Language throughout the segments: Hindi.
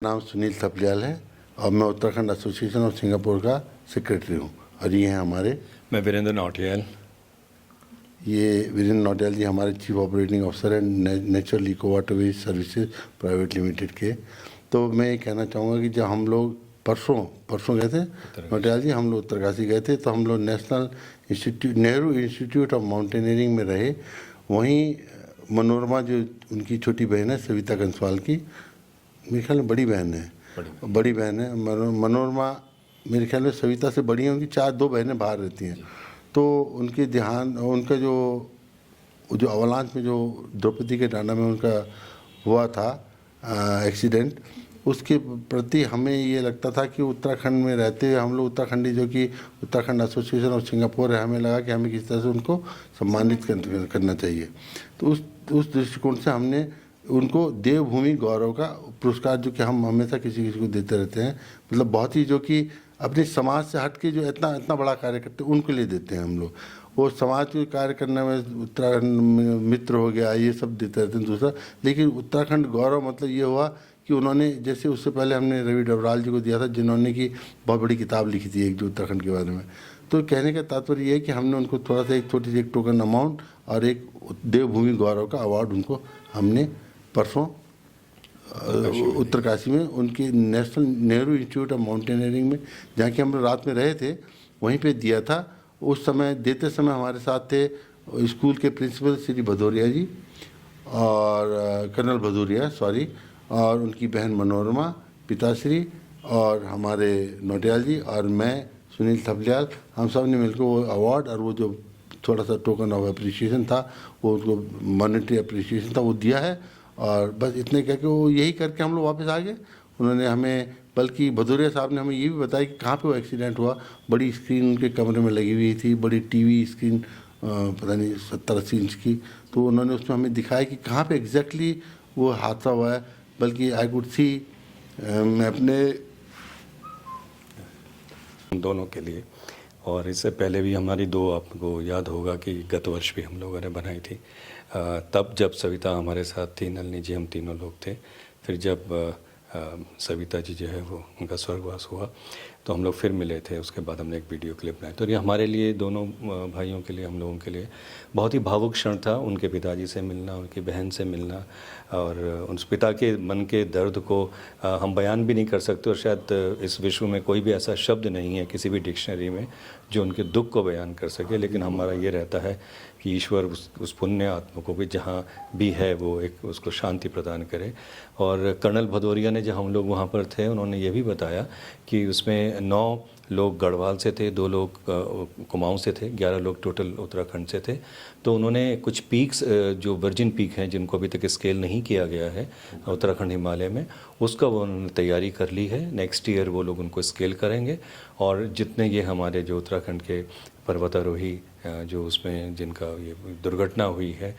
नाम सुनील थपलियाल है और मैं उत्तराखंड एसोसिएशन ऑफ सिंगापुर का सेक्रेटरी हूँ। और ये हैं हमारे मैं वीरेंद्र नौटियाल। ये वीरेंद्र नौटियाल जी हमारे चीफ ऑपरेटिंग अफसर हैं natural eco waterways services private limited के। तो मैं ये कहना चाहूँगा कि जब हम लोग परसों गए थे नौटियाल जी, हम लोग उत्तरकाशी गए थे, तो हम लोग national institute Nehru institute of mountaineering में रहे। वहीं मनोरमा जो उनकी छोटी बहन है सविता कंसवाल की, मेरे ख्याल में बड़ी बहन है मनोरमा, मेरे ख्याल में सविता से बड़ी हैं, उनकी दो बहनें बाहर रहती हैं। तो उनके ध्यान, उनका जो अवलांच में जो द्रौपदी के डांडा में उनका हुआ था एक्सीडेंट, उसके प्रति हमें ये लगता था कि उत्तराखंड में रहते हुए हम लोग उत्तराखंडी, जो कि उत्तराखंड एसोसिएशन ऑफ सिंगापुर है, हमें लगा कि हमें किसी तरह से उनको सम्मानित करना चाहिए। तो उस दृष्टिकोण से हमने उनको देवभूमि गौरव का पुरस्कार, जो कि हम हमेशा किसी को देते रहते हैं, मतलब बहुत ही जो कि अपने समाज से हट के जो इतना बड़ा कार्य करते हैं उनके लिए देते हैं हम लोग। वो समाज के कार्य करने में उत्तराखंड मित्र हो गया, ये सब देते रहते हैं दूसरा। लेकिन उत्तराखंड गौरव मतलब ये हुआ कि उन्होंने, जैसे उससे पहले हमने रवि डबराल जी को दिया था, जिन्होंने की बहुत बड़ी किताब लिखी थी एक, जो उत्तराखंड के बारे में। तो कहने का तात्पर्य ये है कि हमने उनको थोड़ा सा एक छोटी सी एक टोकन अमाउंट और एक देवभूमि गौरव का अवार्ड उनको हमने परसों उत्तरकाशी में उनकी national Nehru institute of mountaineering में, जहाँ की हम लोग रात में रहे थे, वहीं पे दिया था। उस समय देते समय हमारे साथ थे स्कूल के प्रिंसिपल श्री भदौरिया जी और कर्नल भदौरिया और उनकी बहन मनोरमा, पिताश्री और हमारे नौटियाल जी और मैं सुनील थपलियाल, हम सब ने मिलकर वो अवार्ड और वो जो थोड़ा सा टोकन ऑफ अप्रिसिएशन था, वो उनको मॉनेटरी अप्रिसिएशन था, वो दिया है। और बस इतने कह के वो यही करके हम लोग वापस आ गए। उन्होंने हमें, बल्कि भदौरिया साहब ने हमें ये भी बताया कि कहाँ पे वो एक्सीडेंट हुआ। बड़ी स्क्रीन उनके कमरे में लगी हुई थी, बड़ी टीवी स्क्रीन, पता नहीं 70-80 इंच की। तो उन्होंने उसमें हमें दिखाया कि कहाँ पे एग्जैक्टली वो हादसा हुआ है। बल्कि आई कुड सी, मैं अपने दोनों के लिए, और इससे पहले भी हमारी दो, आपको याद होगा कि गत वर्ष भी हम लोगों ने बनाई थी। तब जब सविता हमारे साथ थी, नलिनी जी, हम तीनों लोग थे। फिर जब सविता जी जो है वो उनका स्वर्गवास हुआ, तो हम लोग फिर मिले थे। उसके बाद हमने एक वीडियो क्लिप बनाई। तो ये हमारे लिए, दोनों भाइयों के लिए, हम लोगों के लिए बहुत ही भावुक क्षण था। उनके पिताजी से मिलना, उनकी बहन से मिलना, और उस पिता के मन के दर्द को हम बयान भी नहीं कर सकते। और शायद इस विश्व में कोई भी ऐसा शब्द नहीं है किसी भी डिक्शनरी में जो उनके दुख को बयान कर सके। लेकिन हमारा ये रहता है कि ईश्वर उस पुण्य आत्मा को भी जहाँ भी है वो एक उसको शांति प्रदान करे। और कर्नल भदौरिया ने, जब हम लोग वहाँ पर थे, उन्होंने ये भी बताया कि उसमें 9 लोग गढ़वाल से थे, 2 लोग कुमाऊं से थे, 11 लोग टोटल उत्तराखंड से थे। तो उन्होंने कुछ पीक्स जो वर्जिन पीक हैं, जिनको अभी तक स्केल नहीं किया गया है उत्तराखंड हिमालय में, उसका वो उन्होंने तैयारी कर ली है। नेक्स्ट ईयर वो लोग उनको स्केल करेंगे। और जितने ये हमारे जो उत्तराखंड के पर्वतारोही जो उसमें जिनका ये दुर्घटना हुई है,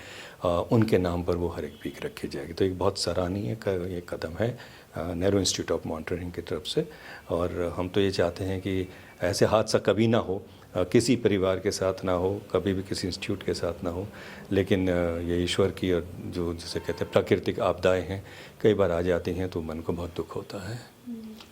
उनके नाम पर वो हर एक पीक रखी जाएगी। तो एक बहुत सराहनीय ये कदम है नेहरू इंस्टीट्यूट ऑफ माउंटेनियरिंग की तरफ से। और हम तो ये चाहते हैं कि ऐसे हादसा कभी ना हो, किसी परिवार के साथ ना हो, कभी भी किसी इंस्टीट्यूट के साथ ना हो। लेकिन ये ईश्वर की, और जो जिसे कहते हैं प्राकृतिक आपदाएं हैं, कई बार आ जाती हैं, तो मन को बहुत दुख होता है।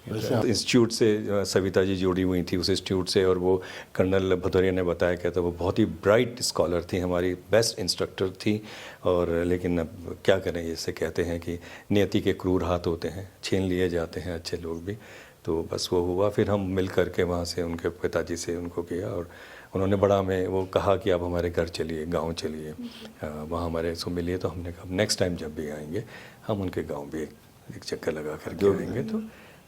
इंस्टीट्यूट से सविता जी जुड़ी हुई थी, उस इंस्टीट्यूट से। और वो कर्नल भदौरिया ने बताया, कहता वो बहुत ही ब्राइट स्कॉलर थी, हमारी बेस्ट इंस्ट्रक्टर थी। और लेकिन अब क्या करें, जैसे कहते हैं कि नियति के क्रूर हाथ होते हैं, छीन लिए जाते हैं अच्छे लोग भी। तो बस वो हुआ। फिर हम मिल करके वहाँ से उनके पिताजी से उनको किया, और उन्होंने बड़ा हमें वो कहा कि आप हमारे घर चलिए, गांव चलिए, वहाँ हमारे से मिलिए। तो हमने कहा नेक्स्ट टाइम जब भी आएंगे हम उनके गांव भी एक चक्कर लगा करके आएंगे। तो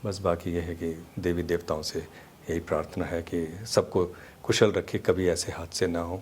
बस बाकी यह है कि देवी देवताओं से यही प्रार्थना है कि सबको कुशल रखे, कभी ऐसे हादसे ना हो।